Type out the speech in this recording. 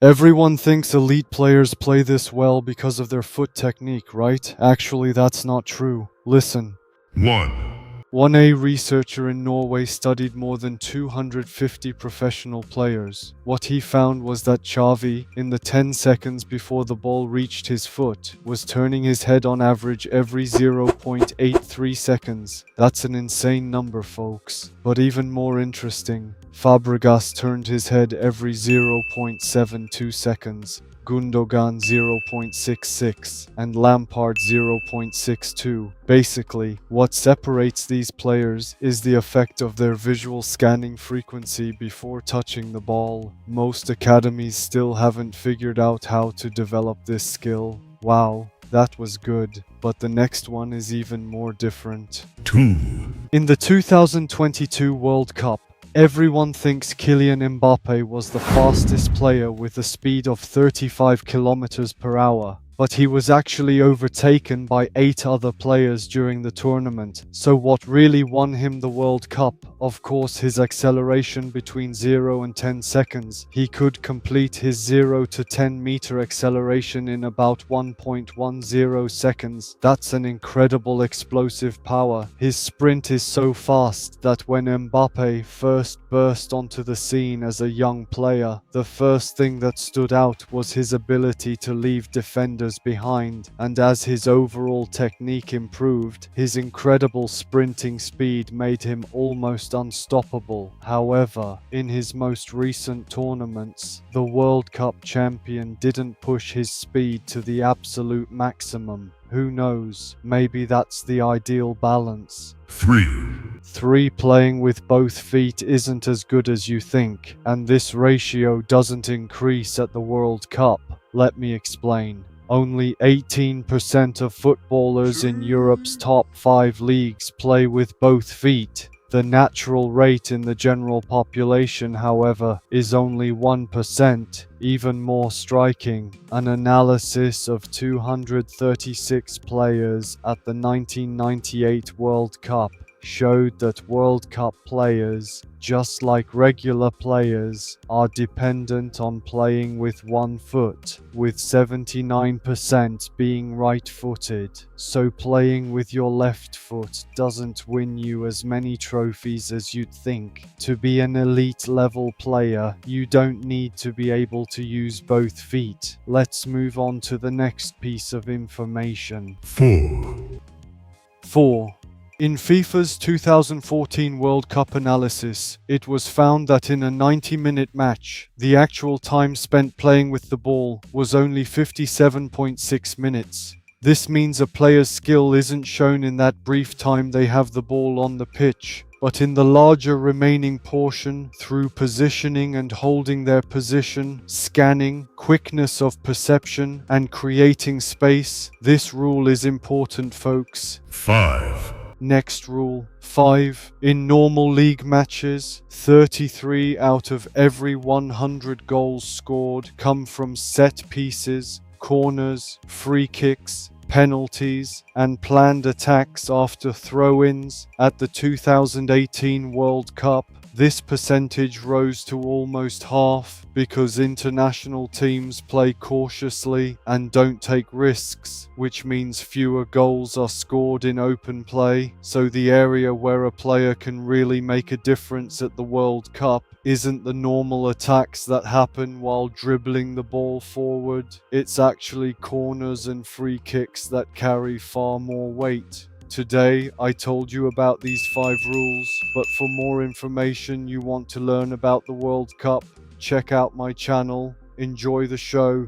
Everyone thinks elite players play this well because of their foot technique, right? Actually, that's not true. Listen. 1. 1A researcher in Norway studied more than 250 professional players. What he found was that Xavi, in the 10 seconds before the ball reached his foot, was turning his head on average every 0.83 seconds. That's an insane number, folks. But even more interesting, Fabregas turned his head every 0.72 seconds. Gundogan 0.66 and Lampard 0.62. Basically, what separates these players is the effect of their visual scanning frequency before touching the ball. Most academies still haven't figured out how to develop this skill. Wow, that was good, but the next one is even more different. 2. In the 2022 World Cup, everyone thinks Kylian Mbappe was the fastest player with a speed of 35 kilometers per hour, but he was actually overtaken by 8 other players during the tournament. So what really won him the World Cup? Of course, his acceleration between 0 and 10 seconds. He could complete his 0 to 10 meter acceleration in about 1.10 seconds. That's an incredible explosive power. His sprint is so fast that when Mbappe first burst onto the scene as a young player, the first thing that stood out was his ability to leave defenders behind, and as his overall technique improved, his incredible sprinting speed made him almost unstoppable. However, in his most recent tournaments, the World Cup champion didn't push his speed to the absolute maximum. Who knows, maybe that's the ideal balance. 3. 3 playing with both feet isn't as good as you think, and this ratio doesn't increase at the World Cup. Let me explain. Only 18% of footballers in Europe's top 5 leagues play with both feet. The natural rate in the general population, however, is only 1%. Even more striking, an analysis of 236 players at the 1998 World Cup showed that World Cup players, just like regular players, are dependent on playing with one foot, with 79% being right-footed. So playing with your left foot doesn't win you as many trophies as you'd think. To be an elite level player, you don't need to be able to use both feet. Let's move on to the next piece of information. 4. 4. In FIFA's 2014 World Cup analysis, it was found that in a 90-minute match, the actual time spent playing with the ball was only 57.6 minutes. This means a player's skill isn't shown in that brief time they have the ball on the pitch, but in the larger remaining portion through positioning and holding their position, scanning, quickness of perception, and creating space. This rule is important, folks. 5. Next rule, 5. In normal league matches, 33 out of every 100 goals scored come from set pieces, corners, free kicks, penalties, and planned attacks after throw-ins. At the 2018 World Cup, this percentage rose to almost half because international teams play cautiously and don't take risks, which means fewer goals are scored in open play. So the area where a player can really make a difference at the World Cup isn't the normal attacks that happen while dribbling the ball forward. It's actually corners and free kicks that carry far more weight. Today, I told you about these 5 rules, but for more information you want to learn about the World Cup, check out my channel. Enjoy the show.